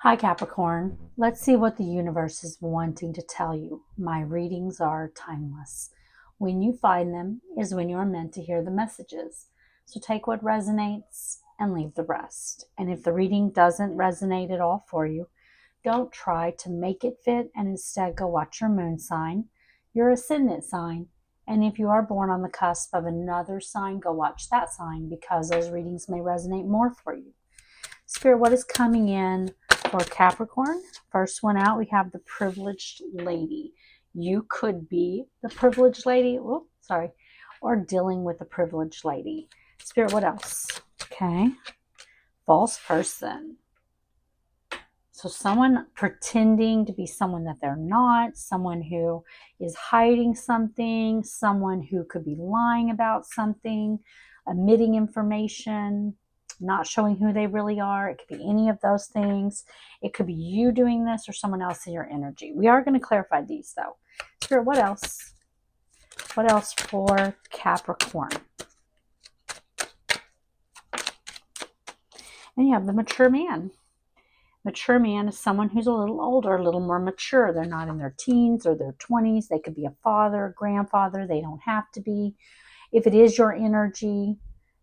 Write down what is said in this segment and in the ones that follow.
Hi, Capricorn. Let's see what the universe is wanting to tell you. My readings are timeless. When you find them is when you're meant to hear the messages. So take what resonates and leave the rest. And if the reading doesn't resonate at all for you, don't try to make it fit and instead go watch your moon sign, your ascendant sign. And if you are born on the cusp of another sign, go watch that sign because those readings may resonate more for you. Spirit, what is coming in for Capricorn? First one out, we have the privileged lady. You could be the privileged lady, or dealing with the privileged lady. Spirit, what else? Okay. False person. So someone pretending to be someone that they're not, someone who is hiding something, someone who could be lying about something, omitting information, not showing who they really are. It could be any of those things. It could be you doing this or someone else in your energy. We are going to clarify these though. Spirit, what else? What else for Capricorn? And you have the mature man. Mature man is someone who's a little older, a little more mature. They're not in their teens or their 20s. They could be a father, a grandfather. They don't have to be. If it is your energy,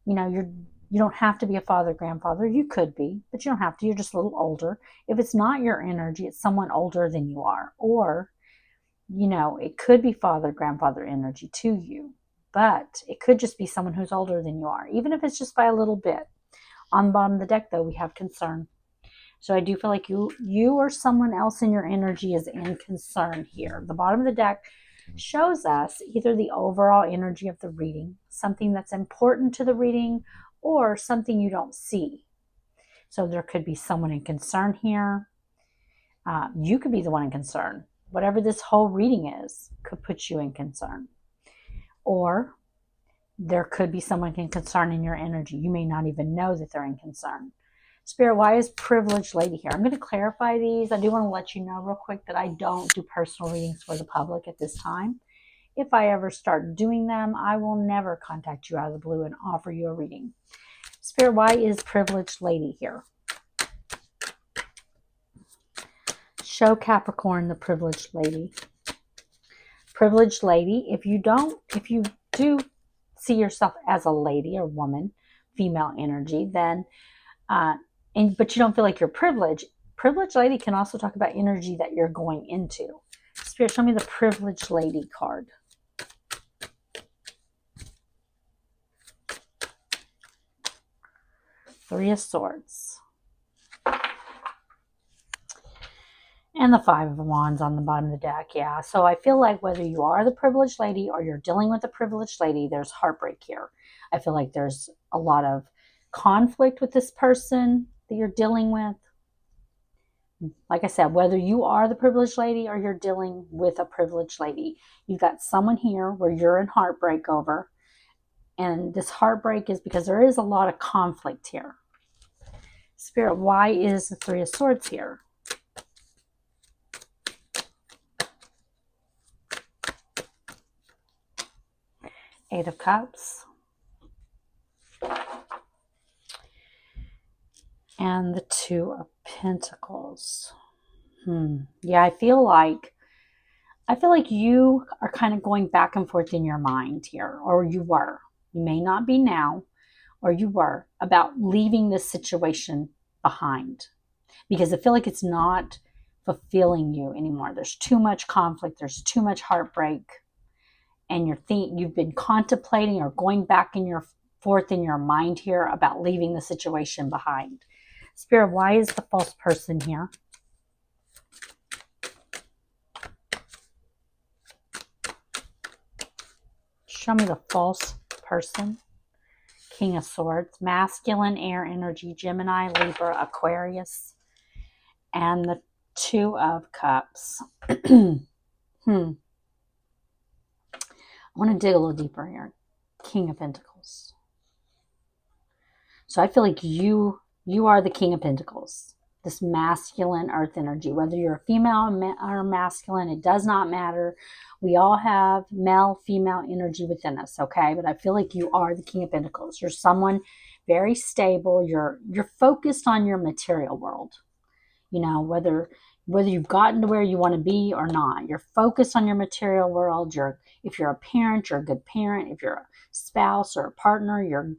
you don't have to be a father, grandfather. You could be, but you don't have to. You're just a little older. If it's not your energy, it's someone older than you are. Or, it could be father, grandfather energy to you, but it could just be someone who's older than you are, even if it's just by a little bit. On the bottom of the deck, though, we have concern. So I do feel like you or someone else in your energy is in concern here. The bottom of the deck shows us either the overall energy of the reading, something that's important to the reading, or something you don't see. So there could be someone in concern here. You could be the one in concern. Whatever this whole reading is could put you in concern. Or there could be someone in concern in your energy. You may not even know that they're in concern. Spirit, why is privileged lady here? I'm going to clarify these. I do want to let you know real quick that I don't do personal readings for the public at this time. If I ever start doing them, I will never contact you out of the blue and offer you a reading. Spirit, why is privileged lady here? Show Capricorn the privileged lady. Privileged lady, if you do see yourself as a lady or woman, female energy, then but you don't feel like you're privileged. Privileged lady can also talk about energy that you're going into. Spirit, show me the privileged lady card. Three of Swords. And the Five of Wands on the bottom of the deck. Yeah, so I feel like whether you are the privileged lady or you're dealing with a privileged lady, there's heartbreak here. I feel like there's a lot of conflict with this person that you're dealing with. Like I said, whether you are the privileged lady or you're dealing with a privileged lady, you've got someone here where you're in heartbreak over. And this heartbreak is because there is a lot of conflict here. Spirit, why is the Three of Swords here? Eight of Cups. And the Two of Pentacles. Yeah, I feel like you are kind of going back and forth in your mind here, or you were. You may not be now, or you were, about leaving this situation behind. Because I feel like it's not fulfilling you anymore. There's too much conflict. There's too much heartbreak. And you've been contemplating or going back forth in your mind here about leaving the situation behind. Spirit, why is the false person here? Show me the false person. King of Swords, masculine, air energy, Gemini, Libra, Aquarius, and the Two of Cups. I want to dig a little deeper here. King of Pentacles. So I feel like you are the King of Pentacles. This masculine earth energy. Whether you're a female or masculine, it does not matter. We all have male, female energy within us, okay? But I feel like you are the King of Pentacles. You're someone very stable. You're focused on your material world. You know, whether you've gotten to where you want to be or not. You're focused on your material world. If you're a parent, you're a good parent. If you're a spouse or a partner, you're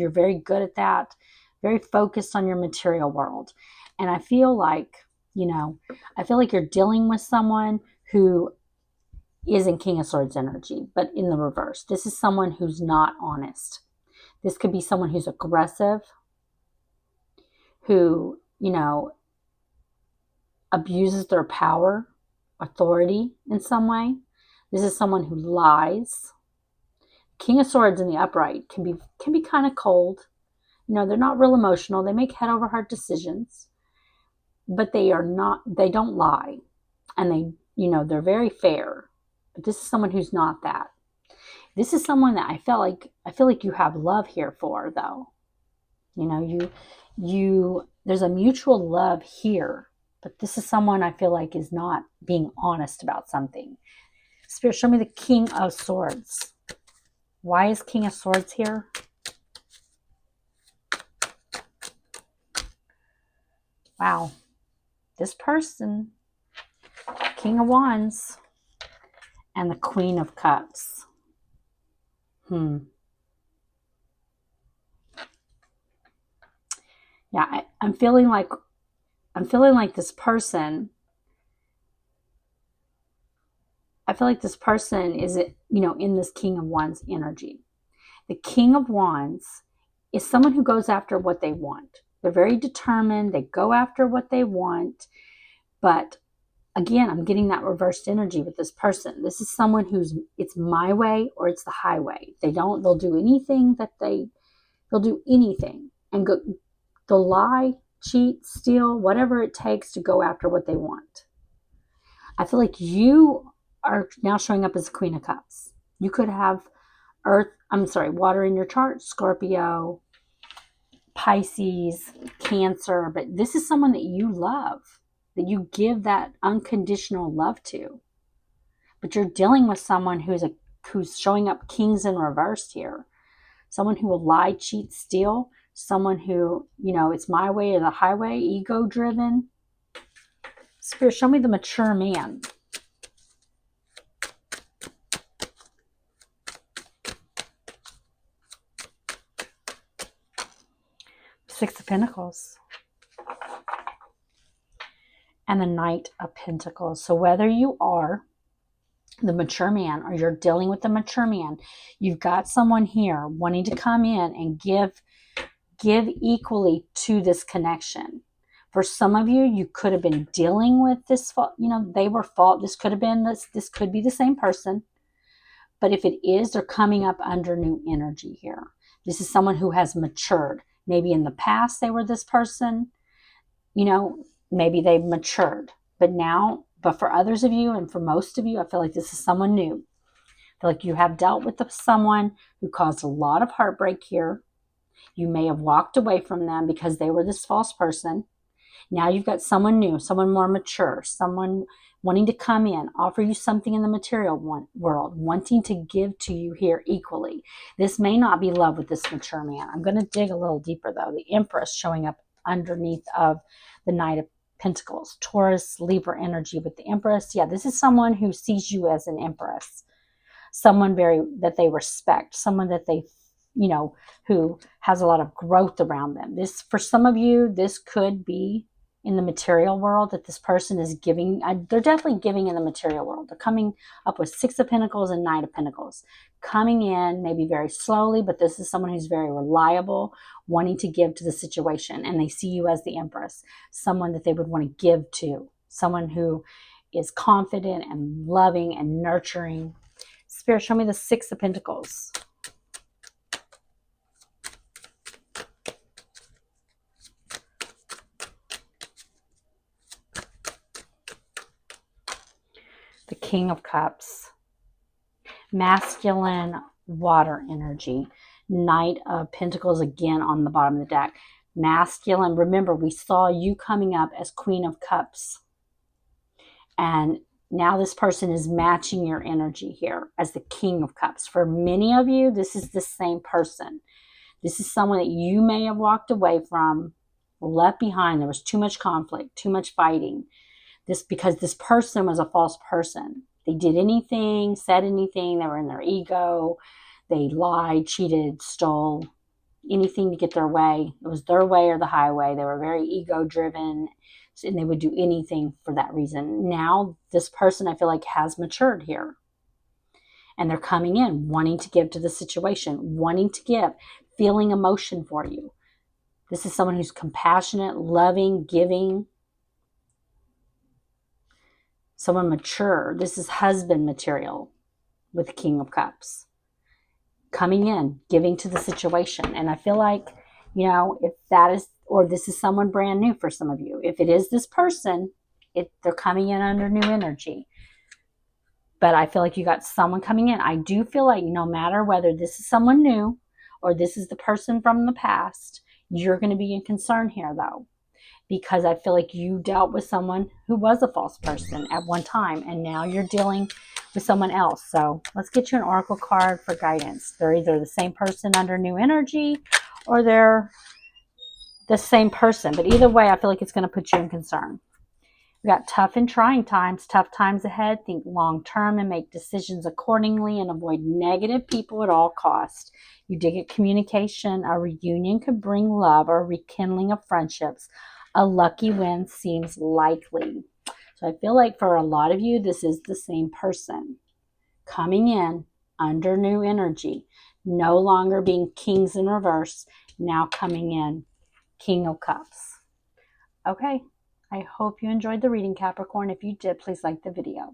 very good at that. Very focused on your material world. And I feel like, you're dealing with someone who is in King of Swords energy, but in the reverse. This is someone who's not honest. This could be someone who's aggressive, who, abuses their power, authority in some way. This is someone who lies. King of Swords in the upright can be kind of cold. They're not real emotional. They make head over heart decisions, but they don't lie. And they're very fair. But this is someone who's not that. This is someone that I feel like you have love here for, though. There's a mutual love here, but this is someone I feel like is not being honest about something. Spirit, show me the King of Swords. Why is King of Swords here? Wow. This person, King of Wands, and the Queen of Cups. Yeah, I'm feeling like this person. I feel like this person is, in this King of Wands energy. The King of Wands is someone who goes after what they want. They're very determined. They go after what they want. But again, I'm getting that reversed energy with this person. This is someone it's my way or it's the highway. They'll do anything they'll do anything and they'll lie, cheat, steal, whatever it takes to go after what they want. I feel like you are now showing up as Queen of Cups. You could have water in your chart, Scorpio, Pisces, Cancer, but this is someone that you love, that you give that unconditional love to. But you're dealing with someone who's showing up kings in reverse here. Someone who will lie, cheat, steal. Someone who, it's my way or the highway, ego-driven. Spirit, show me the mature man. Six of Pentacles. And the Knight of Pentacles. So whether you are the mature man or you're dealing with the mature man, you've got someone here wanting to come in and give equally to this connection. For some of you, you could have been dealing with this fault. They were fault. This could be the same person. But if it is, they're coming up under new energy here. This is someone who has matured. Maybe in the past they were this person. Maybe they've matured. But for others of you and for most of you, I feel like this is someone new. I feel like you have dealt with someone who caused a lot of heartbreak here. You may have walked away from them because they were this false person. Now you've got someone new, someone more mature, someone wanting to come in, offer you something in the material world, wanting to give to you here equally. This may not be love with this mature man. I'm going to dig a little deeper, though. The Empress showing up underneath of the Knight of Pentacles. Taurus, Libra energy with the Empress. Yeah, this is someone who sees you as an Empress. Someone that they respect. Someone that they who has a lot of growth around them. For some of you, this could be in the material world that this person is giving. They're definitely giving in the material world. They're coming up with Six of Pentacles and Knight of Pentacles. Coming in maybe very slowly, but this is someone who's very reliable, wanting to give to the situation. And they see you as the Empress, someone that they would want to give to, someone who is confident and loving and nurturing. Spirit, show me the Six of Pentacles. The King of Cups, masculine water energy, Knight of Pentacles again on the bottom of the deck. Masculine, remember we saw you coming up as Queen of Cups. And now this person is matching your energy here as the King of Cups. For many of you, this is the same person. This is someone that you may have walked away from left behind. There was too much conflict, too much fighting. Because this person was a false person. They did anything, said anything, they were in their ego, they lied, cheated, stole, anything to get their way. It was their way or the highway. They were very ego driven, and they would do anything for that reason. Now this person, I feel like, has matured here, and they're coming in wanting to give to the situation, wanting to give, feeling emotion for you. This is someone who's compassionate, loving, giving, someone mature. This is husband material with King of Cups. Coming in, giving to the situation. And I feel like, if that is, or this is someone brand new for some of you. If it is this person, they're coming in under new energy. But I feel like you got someone coming in. I do feel like no matter whether this is someone new or this is the person from the past, you're going to be in concern here, though. Because I feel like you dealt with someone who was a false person at one time, and now you're dealing with someone else. So let's get you an oracle card for guidance. They're either the same person under new energy, or they're the same person. But either way, I feel like it's going to put you in concern. We got tough and trying times, tough times ahead. Think long term and make decisions accordingly, and avoid negative people at all costs. You did get communication. A reunion could bring love or rekindling of friendships. A lucky win seems likely. So I feel like for a lot of you, this is the same person coming in under new energy, no longer being kings in reverse, now coming in King of Cups. Okay, I hope you enjoyed the reading, Capricorn. If you did, please like the video.